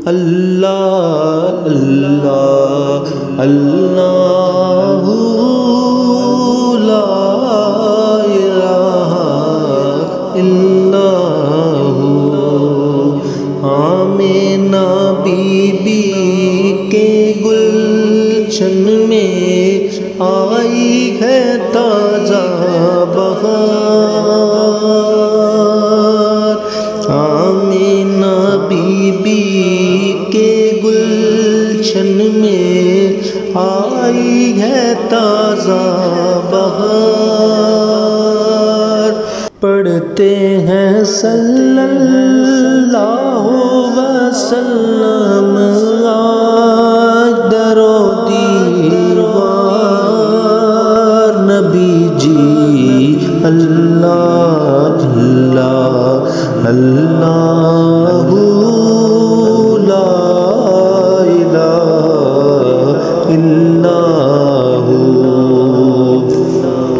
اللہ اللہ اللہ لا الہ الا ہو۔ آمینہ be be کے گلشن میں آئی ہے تازہ بہار، آمینہ بی بی کے گلشن میں آئی ہے تازہ بہار۔ پڑھتے ہیں صلی اللہ وسلم